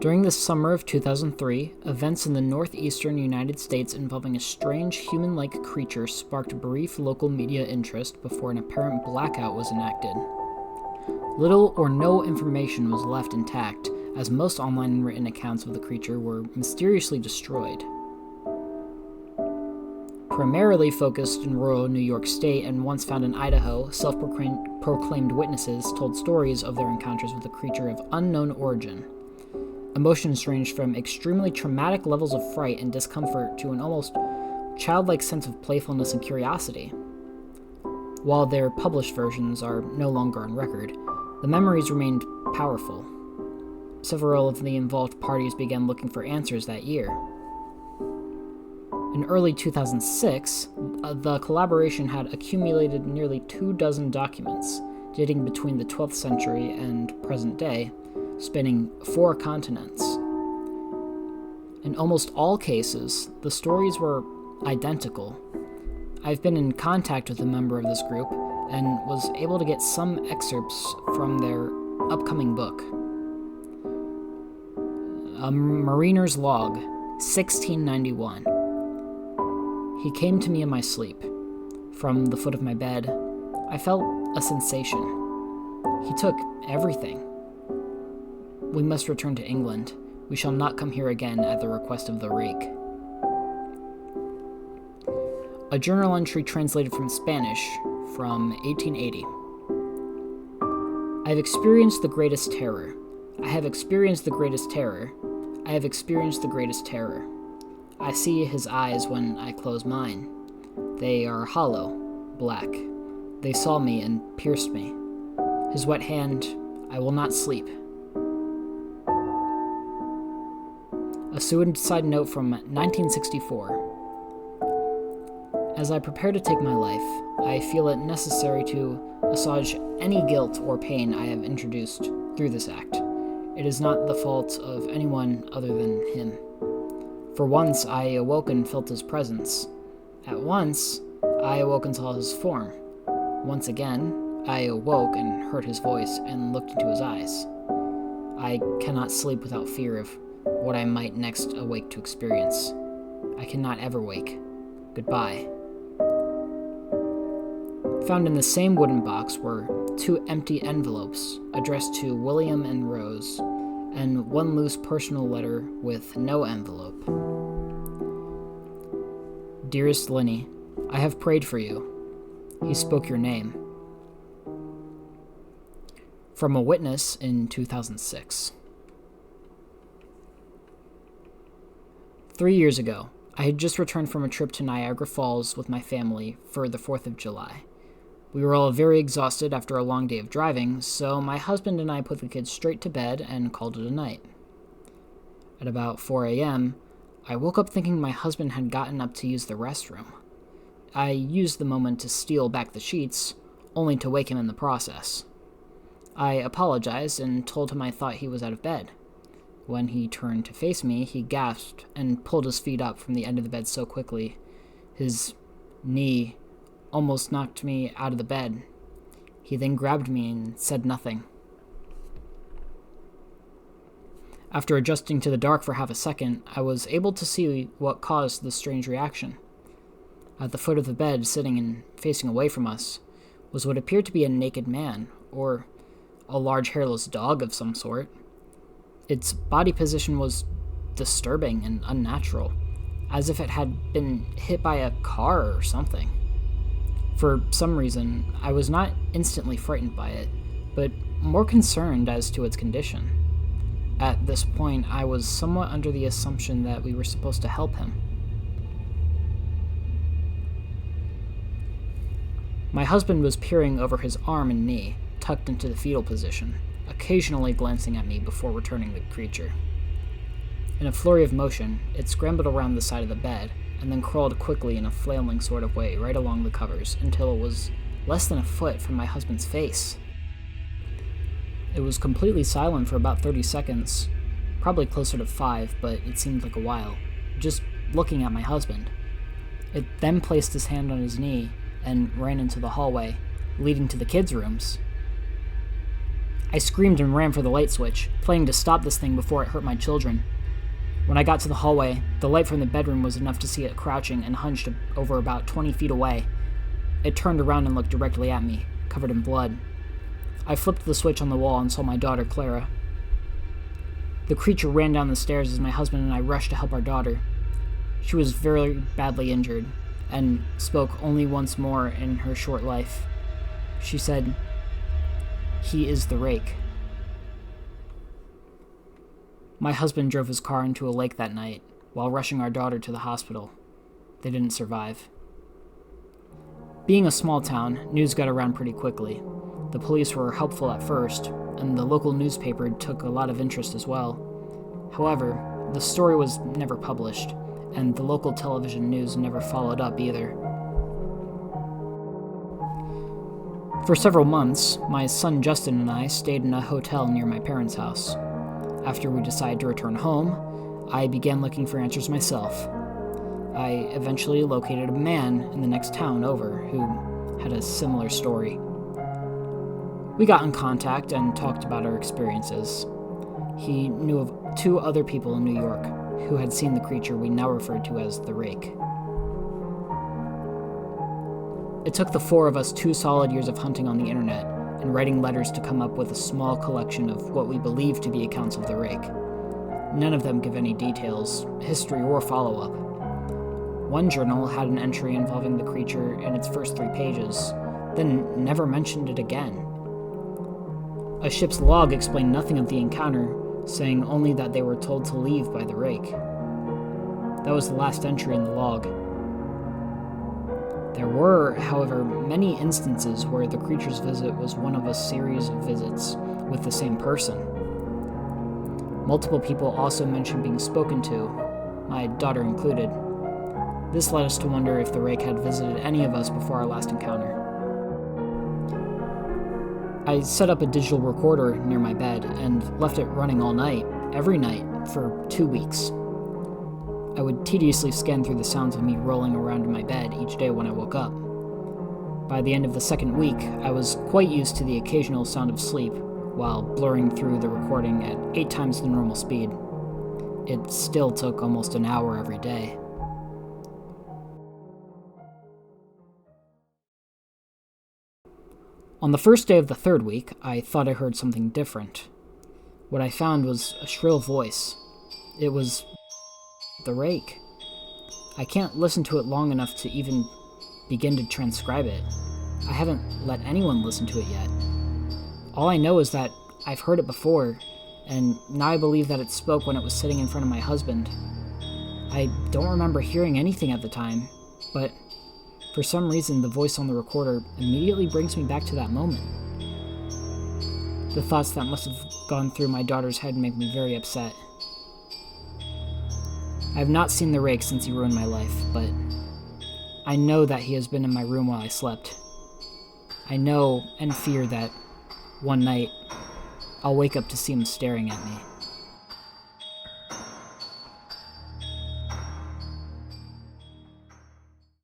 During the summer of 2003, events in the northeastern United States involving a strange human-like creature sparked brief local media interest before an apparent blackout was enacted. Little or no information was left intact, as most online and written accounts of the creature were mysteriously destroyed. Primarily focused in rural New York State and once found in Idaho, self-proclaimed witnesses told stories of their encounters with a creature of unknown origin. Emotions ranged from extremely traumatic levels of fright and discomfort to an almost childlike sense of playfulness and curiosity. While their published versions are no longer on record, the memories remained powerful. Several of the involved parties began looking for answers that year. In early 2006, the collaboration had accumulated nearly 24 documents, dating between the 12th century and present day, spanning 4 continents. In almost all cases, the stories were identical. I've been in contact with a member of this group and was able to get some excerpts from their upcoming book. A Mariner's Log, 1691. He came to me in my sleep. From the foot of my bed, I felt a sensation. He took everything. We must return to England. We shall not come here again at the request of the Rake. A journal entry translated from Spanish from 1880. I have experienced the greatest terror. I have experienced the greatest terror. I have experienced the greatest terror. I see his eyes when I close mine. They are hollow, black. They saw me and pierced me. His wet hand, I will not sleep. A suicide note from 1964. As I prepare to take my life, I feel it necessary to assuage any guilt or pain I have introduced through this act. It is not the fault of anyone other than him. For once, I awoke and felt his presence. At once, I awoke and saw his form. Once again, I awoke and heard his voice and looked into his eyes. I cannot sleep without fear of what I might next awake to experience. I cannot ever wake. Goodbye. Found in the same wooden box were 2 empty envelopes addressed to William and Rose, and 1 loose personal letter with no envelope. Dearest Linny, I have prayed for you. He spoke your name. From a witness in 2006. 3 years ago, I had just returned from a trip to Niagara Falls with my family for the 4th of July. We were all very exhausted after a long day of driving, so my husband and I put the kids straight to bed and called it a night. At about 4 a.m., I woke up thinking my husband had gotten up to use the restroom. I used the moment to steal back the sheets, only to wake him in the process. I apologized and told him I thought he was out of bed. When he turned to face me, he gasped and pulled his feet up from the end of the bed so quickly. His knee almost knocked me out of the bed. He then grabbed me and said nothing. After adjusting to the dark for half a second, I was able to see what caused the strange reaction. At the foot of the bed, sitting and facing away from us, was what appeared to be a naked man, or a large hairless dog of some sort. Its body position was disturbing and unnatural, as if it had been hit by a car or something. For some reason, I was not instantly frightened by it, but more concerned as to its condition. At this point, I was somewhat under the assumption that we were supposed to help him. My husband was peering over his arm and knee, tucked into the fetal position, occasionally glancing at me before returning the creature. In a flurry of motion, it scrambled around the side of the bed, and then crawled quickly in a flailing sort of way right along the covers until it was less than a foot from my husband's face. It was completely silent for about 30 seconds, probably closer to 5, but it seemed like a while, just looking at my husband. It then placed his hand on his knee and ran into the hallway, leading to the kids' rooms. I screamed and ran for the light switch, planning to stop this thing before it hurt my children. When I got to the hallway, the light from the bedroom was enough to see it crouching and hunched over about 20 feet away. It turned around and looked directly at me, covered in blood. I flipped the switch on the wall and saw my daughter, Clara. The creature ran down the stairs as my husband and I rushed to help our daughter. She was very badly injured, and spoke only once more in her short life. She said, "He is the Rake." My husband drove his car into a lake that night, while rushing our daughter to the hospital. They didn't survive. Being a small town, news got around pretty quickly. The police were helpful at first, and the local newspaper took a lot of interest as well. However, the story was never published, and the local television news never followed up either. For several months, my son Justin and I stayed in a hotel near my parents' house. After we decided to return home, I began looking for answers myself. I eventually located a man in the next town over who had a similar story. We got in contact and talked about our experiences. He knew of 2 other people in New York who had seen the creature we now refer to as the Rake. It took the 4 of us 2 solid years of hunting on the internet and writing letters to come up with a small collection of what we believe to be accounts of the Rake. None of them give any details, history, or follow-up. One journal had an entry involving the creature in its first 3 pages, then never mentioned it again. A ship's log explained nothing of the encounter, saying only that they were told to leave by the Rake. That was the last entry in the log. There were, however, many instances where the creature's visit was one of a series of visits with the same person. Multiple people also mentioned being spoken to, my daughter included. This led us to wonder if the Rake had visited any of us before our last encounter. I set up a digital recorder near my bed and left it running all night, every night, for 2 weeks. I would tediously scan through the sounds of me rolling around in my bed each day when I woke up. By the end of the 2nd week, I was quite used to the occasional sound of sleep, while blurring through the recording at 8 times the normal speed. It still took almost an hour every day. On the first day of the 3rd week, I thought I heard something different. What I found was a shrill voice. It was the Rake. I can't listen to it long enough to even begin to transcribe it. I haven't let anyone listen to it yet. All I know is that I've heard it before, and now I believe that it spoke when it was sitting in front of my husband. I don't remember hearing anything at the time, but for some reason the voice on the recorder immediately brings me back to that moment. The thoughts that must have gone through my daughter's head make me very upset. I have not seen the Rake since he ruined my life, but I know that he has been in my room while I slept. I know and fear that one night I'll wake up to see him staring at me.